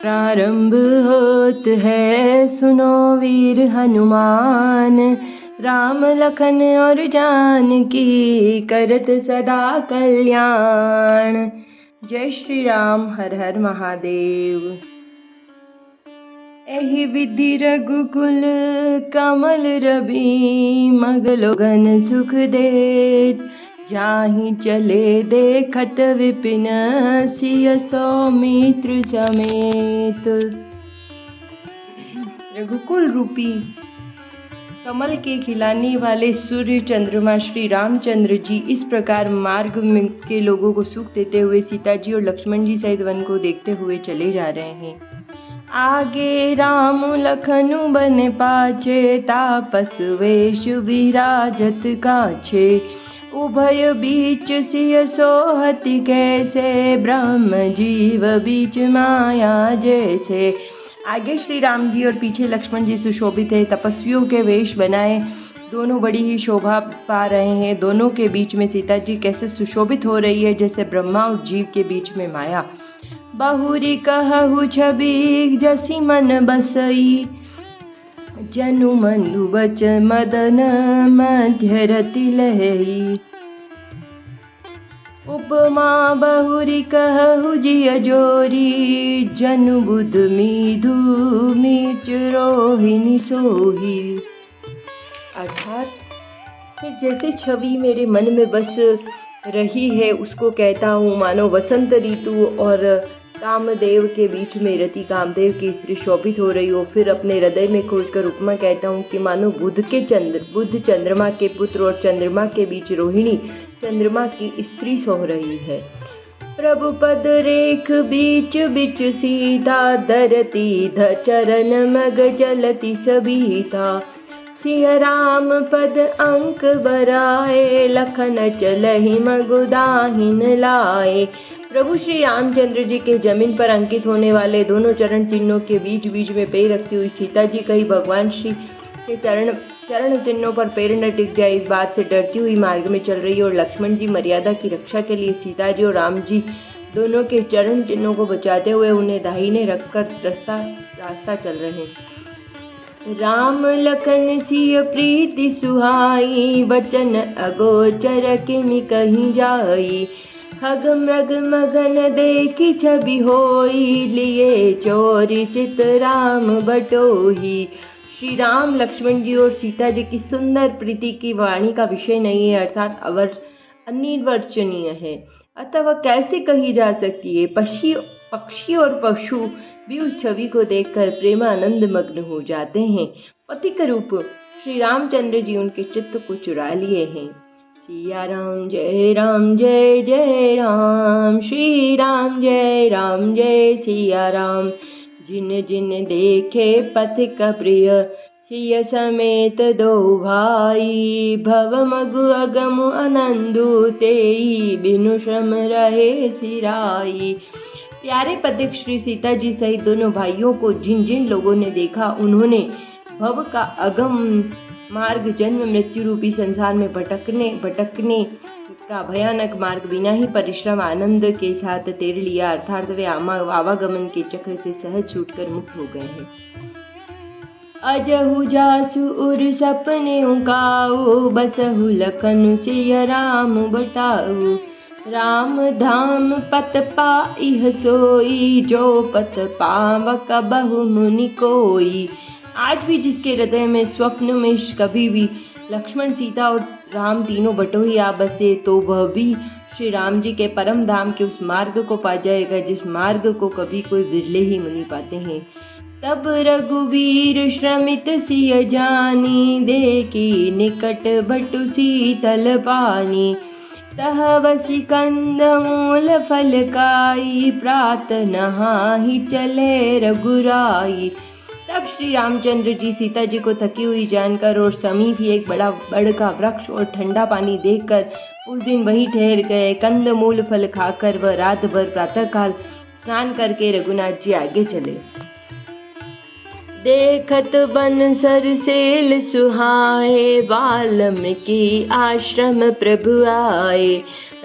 प्रारंभ होत है, सुनो वीर हनुमान। राम लखन और जानकी करत सदा कल्याण। जय श्री राम। हर हर महादेव। एहि विधि रघुकुल कमल रवि, मगलो घन सुख देत। जाहि चले देखत विपिन, सिय सौमित्र समेत। रघुकुल रूपी कमल के खिलाने वाले सूर्य चंद्रमा श्री रामचंद्र जी इस प्रकार मार्ग में के लोगों को सुख देते हुए सीता जी और लक्ष्मण जी सहित वन को देखते हुए चले जा रहे हैं। आगे राम लखनु बन पाछे, तापस वेश विराजत काछे। उभय बीच सिय सोहति कैसे, ब्रह्म जीव बीच माया जैसे। आगे श्री राम जी और पीछे लक्ष्मण जी सुशोभित है, तपस्वियों के वेश बनाए दोनों बड़ी ही शोभा पा रहे हैं। दोनों के बीच में सीता जी कैसे सुशोभित हो रही है, जैसे ब्रह्मा और जीव के बीच में माया। बहुरी कहु छवि जसी मन बसई, जनु मनु बच मदन मध्य रति लहई। उपमा बहुरी कहु जिय जोरी, जनु बुध मीधु मीच रोहिणी सोही। अर्थात फिर जैसे छवि मेरे मन में बस रही है, उसको कहता हूँ मानो वसंत ऋतु और कामदेव के बीच में रति कामदेव की स्त्री शोभित हो रही हो। फिर अपने हृदय में खोजकर उपमा कहता हूँ कि मानो बुध चंद्रमा के पुत्र और चंद्रमा के बीच रोहिणी चंद्रमा की स्त्री सोह रही है। प्रभु पद रेख बीच बिच सीता, धरती चरण मग चलती सबीता। सिय राम पद अंक बराए, लखन चलहि मगुदाहिन लाए। प्रभु श्री रामचंद्र जी के जमीन पर अंकित होने वाले दोनों चरण चिन्हों के बीच बीच में पैर रखती हुई सीता जी कहीं भगवान श्री के चरण चिन्हों पर पैर न टिक जाए इस बात से डरती हुई मार्ग में चल रही है। और लक्ष्मण जी मर्यादा की रक्षा के लिए सीता जी और राम जी दोनों के चरण चिन्हों को बचाते हुए उन्हें दाहिने रखकर रास्ता चल रहे हैं। राम लखन सिय प्रीति सुहाई, बचन अगोचर किमि कहीं जाई। खग मृग मगन देखी छवि होई, लिए चोरी चित राम बटोही। श्री राम लक्ष्मण जी और सीता जी की सुंदर प्रीति की वाणी का विषय नहीं है, अर्थात अनिर्वचनीय है, अतः वह कैसे कही जा सकती है। पक्षी और पशु भी उस छवि को देखकर प्रेमानंद मग्न हो जाते हैं। पति का रूप श्री रामचंद्र जी उनके चित्त को चुरा लिए हैं। सिया राम जय जय राम, श्री राम जय सिया राम। जिन जिन देखे पथिक प्रिय, सिय समेत दो भाई। भव मगु अगम अनंदु, तेई बिनु श्रम रहे सिराई। प्यारे पथिक श्री सीता जी सहित दोनों भाइयों को जिन जिन लोगों ने देखा, उन्होंने भव का अगम मार्ग जन्म मृत्यु रूपी संसार में भटकने का भयानक मार्ग बिना ही परिश्रम आनंद के साथ तैर लिया, अर्थात वे आवागमन के चक्र से सहज छूटकर मुक्त हो गए हैं। अजहु जासु उर सपने उकाऊ, बसहु लखन सिय राम बटाऊ। राम धाम पत पाइह सोई, जो पत पावक बहु मुनि कोई। आज भी जिसके हृदय में स्वप्न में कभी भी लक्ष्मण सीता और राम तीनों बटोही आ बसे, तो वह भी श्री राम जी के परम धाम के उस मार्ग को पा जाएगा जिस मार्ग को कभी कोई विरले ही मुनि पाते हैं। तब रघुवीर श्रमित सिय जानी, देखी निकट बटु शीतल पानी। तह बसी कंद मूल फल खाई, प्रात नहाहि चले रघुराई। तब श्री रामचंद्र जी सीता जी को थकी हुई जानकर और समीप ही एक बड़ का वृक्ष और ठंडा पानी देखकर उस दिन वहीं ठहर गए। कंद मूल फल खाकर वह रात भर प्रातःकाल स्नान करके रघुनाथ जी आगे चले। देखत बन सरसेल सुहाए, वाल्मीकि आश्रम प्रभु आए।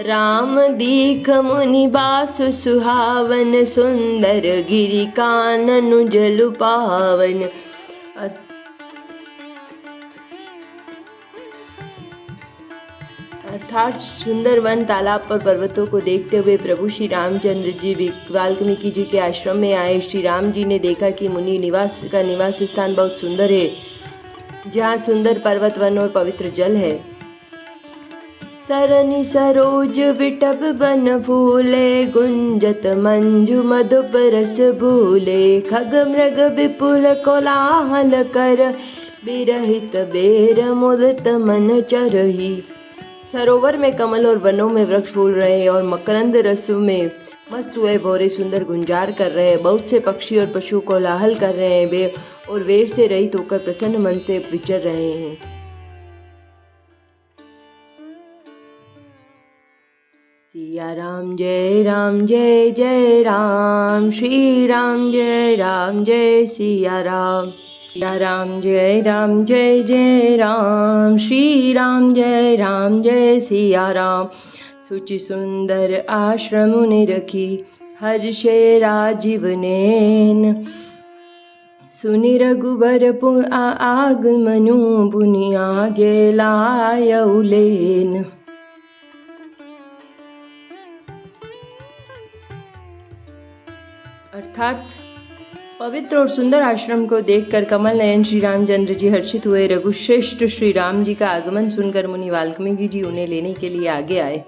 राम दीख मुनि बासु सुहावन, सुंदर गिरि कानन जलु पावन। अर्थात सुंदर वन, तालाब और पर्वतों को देखते हुए प्रभु श्री रामचंद्र जी वाल्मीकि जी के आश्रम में आए। श्री राम जी ने देखा कि मुनि निवास का निवास स्थान बहुत सुंदर है, जहाँ सुंदर पर्वत, वन और पवित्र जल है। सरनि सरोज विटप बन फूले, गुंजत मंजु मधुप रस भूले। खग मृग विपुल कोलाहल कर, बिरहित बेर मुदित मन चरही। सरोवर में कमल और वनों में वृक्ष फूल रहे हैं और मकरंद रस में मस्त हुए भौरे सुंदर गुंजार कर रहे हैं। बहुत से पक्षी और पशु कोलाहल कर रहे हैं, वे और वेर से रहित होकर प्रसन्न मन से विचर रहे हैं। सिया राम जय जय राम, श्री राम जय सिया राम। सिया राम जय जय राम, श्री राम जय सिया राम। सुचि सुंदर आश्रम ने रखी, हर्षे राजीव नैन। सुनि रघुबर आगमनु, पुनि आगे लायउ लेन। अर्थात पवित्र और सुंदर आश्रम को देखकर कमल नयन श्री रामचंद्र जी हर्षित हुए। रघुश्रेष्ठ श्री राम जी का आगमन सुनकर मुनि वाल्मीकि जी उन्हें लेने के लिए आगे आए।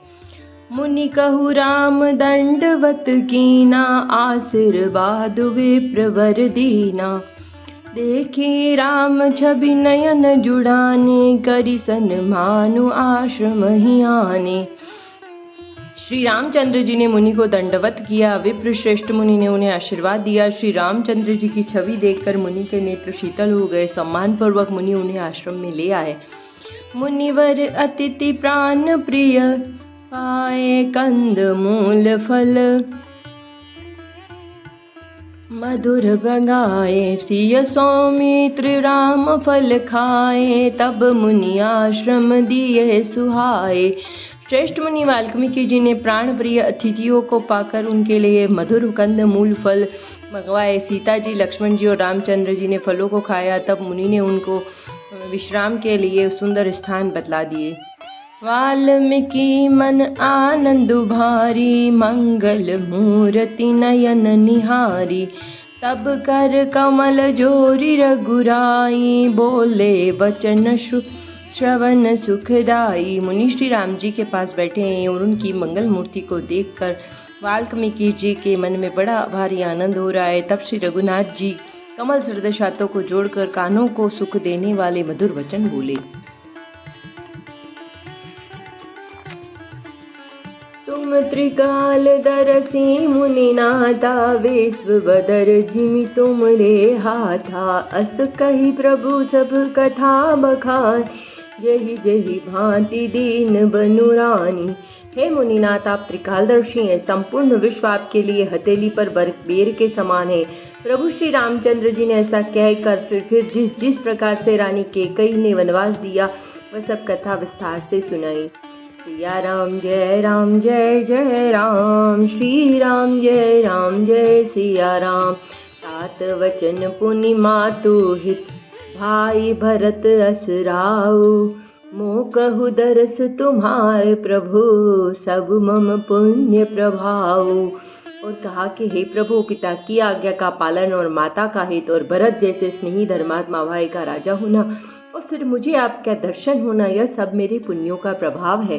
मुनि कहु राम दंडवत कीना, आशीर्वाद विप्रवर दीना। देखी राम छवि नयन जुड़ाने, करि सन्मानु आश्रम ही आने। श्री रामचंद्र जी ने मुनि को दंडवत किया। विप्र श्रेष्ठ मुनि ने उन्हें आशीर्वाद दिया। श्री रामचंद्र जी की छवि देखकर मुनि के नेत्र शीतल हो गए। सम्मान पूर्वक मुनि उन्हें आश्रम में ले आए। मुनिवर अतिथि प्राण प्रिय, पाए कंद मूल फल। मधुर बगाए, सिय सौमित्र राम फल खाए। तब मुनि आश्रम दिए सुहाए। श्रेष्ठ मुनि वाल्मीकि जी ने प्राण प्रिय अतिथियों को पाकर उनके लिए मधुर कंद मूल फल मंगवाए। सीता जी, लक्ष्मण जी और रामचंद्र जी ने फलों को खाया। तब मुनि ने उनको विश्राम के लिए सुंदर स्थान बतला दिए। वाल्मीकि मन आनंद भारी, मंगल मूर्ति नयन निहारी। तब कर कमल जोरी रघुराई, बोले वचन श्रवण सुखदाई। मुनि श्री राम जी के पास बैठे हैं और उनकी मंगल मूर्ति को देखकर वाल्मीकि जी के मन में बड़ा भारी आनंद हो रहा है। तब श्री रघुनाथ जी कमल सदृश हाथों को जोड़कर कानों को सुख देने वाले मधुर वचन बोले। तुम त्रिकाल दरसी मुनि नाथा, विश्व बदर जिमि तुमरे हाथा। अस कही प्रभु सब कथा बखान, जही जही भांति दीन बनुरानी। हे मुनिनाथ, आप त्रिकालदर्शी हैं। संपूर्ण विश्व आपके लिए हथेली पर बेर के समान है। प्रभु श्री रामचंद्र जी ने ऐसा कहकर फिर जिस प्रकार से रानी कैकेयी ने वनवास दिया वह सब कथा विस्तार से सुनाई। सिया राम जय जय राम, श्री राम जय सिया राम। तात वचन पुनि मातु हित, भाई भरत असराऊ। मोह कहु दरस तुम्हारे प्रभु, सब मम पुण्य प्रभाऊ। और कहा कि हे प्रभु, पिता की आज्ञा का पालन और माता का हित और भरत जैसे स्नेही धर्मात्मा भाई का राजा होना और फिर मुझे आपका दर्शन होना, यह सब मेरे पुण्यों का प्रभाव है।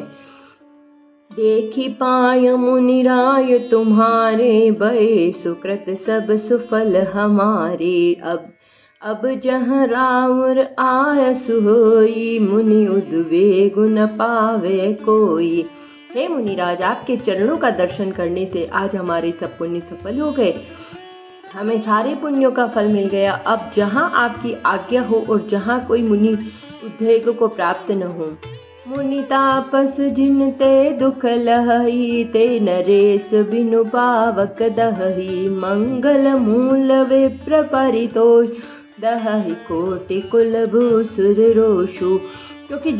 देखी पाय मुनि राय तुम्हारे, भय सुकृत सब सुफल हमारे। अब जहाँ राम आय सुहोई, मुनि उद्वेग न पावे कोई। हे मुनिराज, आपके चरणों का दर्शन करने से आज हमारे सब पुण्य सफल हो गए, हमें सारे पुण्यों का फल मिल गया। अब जहाँ आपकी आज्ञा हो और जहाँ कोई मुनि उद्वेग को प्राप्त न हो। मुनि तापस जिन ते दुख लहई, ते नरेश बिनु पावक दहई। मंगल मूल विप्र परितोष, दहहि कोटि कुलभु सुर रोषु। क्योंकि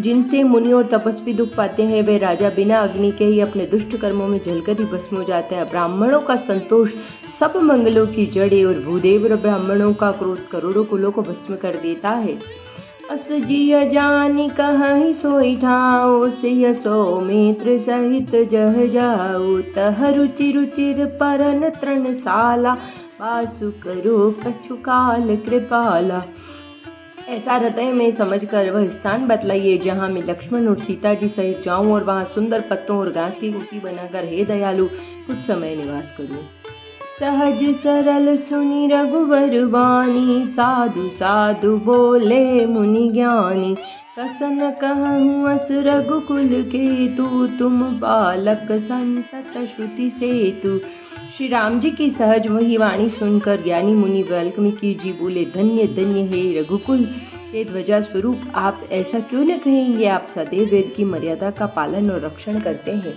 जिनसे मुनि और तपस्वी दुख पाते हैं, वे राजा बिना अग्नि के ही अपने दुष्ट कर्मों में जलकर ही भस्म हो जाते हैं। ब्राह्मणों का संतोष सब मंगलों की जड़ है और भूदेव और ब्राह्मणों का क्रोध करोड़ों कुलों को भस्म कर देता है। अस जिय जानि कहहि सोई ठाउ, सिय सौमित्र सहित जह जाऊ। तह रुचि रुचिर परन तृणशाला, वासु करो कछु काल कृपाला। ऐसा हृदय में समझकर वह स्थान बतलाइए जहाँ मैं लक्ष्मण और सीता जी सहित जाऊं और वहाँ सुंदर पत्तों और घास की कुटी बनाकर हे दयालु कुछ समय निवास करूं। सहज सरल सुनि रघुवर वाणी, साधु साधु बोले मुनि ज्ञानी। कसन कहूँ अस रघुकुल केतु, तुम बालक संतत श्रुति सेतु। श्री राम जी की सहज वही वाणी सुनकर ज्ञानी मुनि वाल्मीकि जी बोले, धन्य धन्य हे रघुकुल के ध्वजा स्वरूप, आप ऐसा क्यों न कहेंगे। आप सदैव वेद की मर्यादा का पालन और रक्षण करते हैं।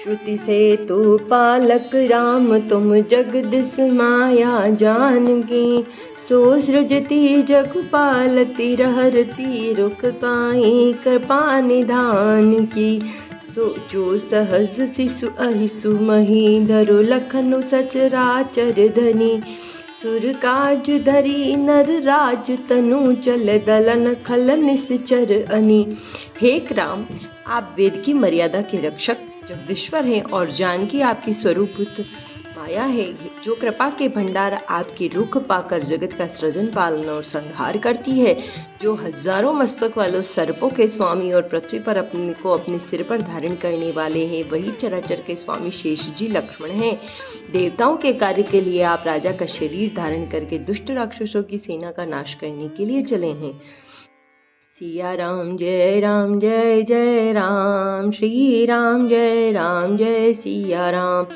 श्रुति सेतु पालक राम, तुम जगदीश माया जानकी। सो सृजति जग पालती, रहरती रुख काई कृपा निधान की। सो जो सहज शिशु अहिसु मही, धरु लखनु सचराचर धनी। सुर काज धरी नर राज तनु, चल दलन खल निश्चर अनी। हे राम, आप वेद की मर्यादा के रक्षक जगदीश्वर हैं और जानकी आपकी स्वरूपभूत माया है, जो कृपा के भंडार आपकी रुख पाकर जगत का सृजन पालन और संहार करती है। जो हजारों मस्तक वालों सर्पों के स्वामी और पृथ्वी पर अपने सिर पर धारण करने वाले हैं, वही चराचर के स्वामी शेष जी लक्ष्मण हैं। देवताओं के कार्य के लिए आप राजा का शरीर धारण करके दुष्ट राक्षसों की सेना का नाश करने के लिए चले हैं। सिया राम जय जय राम, श्री राम जय सिया राम।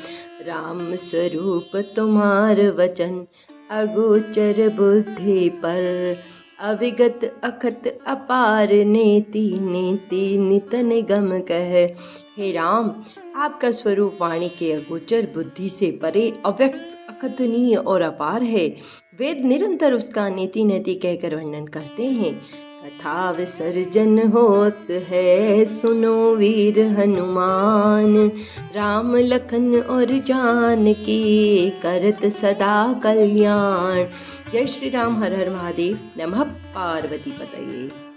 राम स्वरूप तुम्हार वचन, अगोचर बुद्धि पर। अविगत अखत अपार, नेति नेति नित निगम कह। हे राम, आपका स्वरूप वाणी के अगोचर, बुद्धि से परे, अव्यक्त, अकथनीय और अपार है। वेद निरंतर उसका नेति नेति कहकर वर्णन करते हैं। कथा विसर्जन होत है, सुनो वीर हनुमान। राम लखन और जानकी, करत सदा कल्याण। जय श्री राम। हर हर महादेव। नमः पार्वती पतये।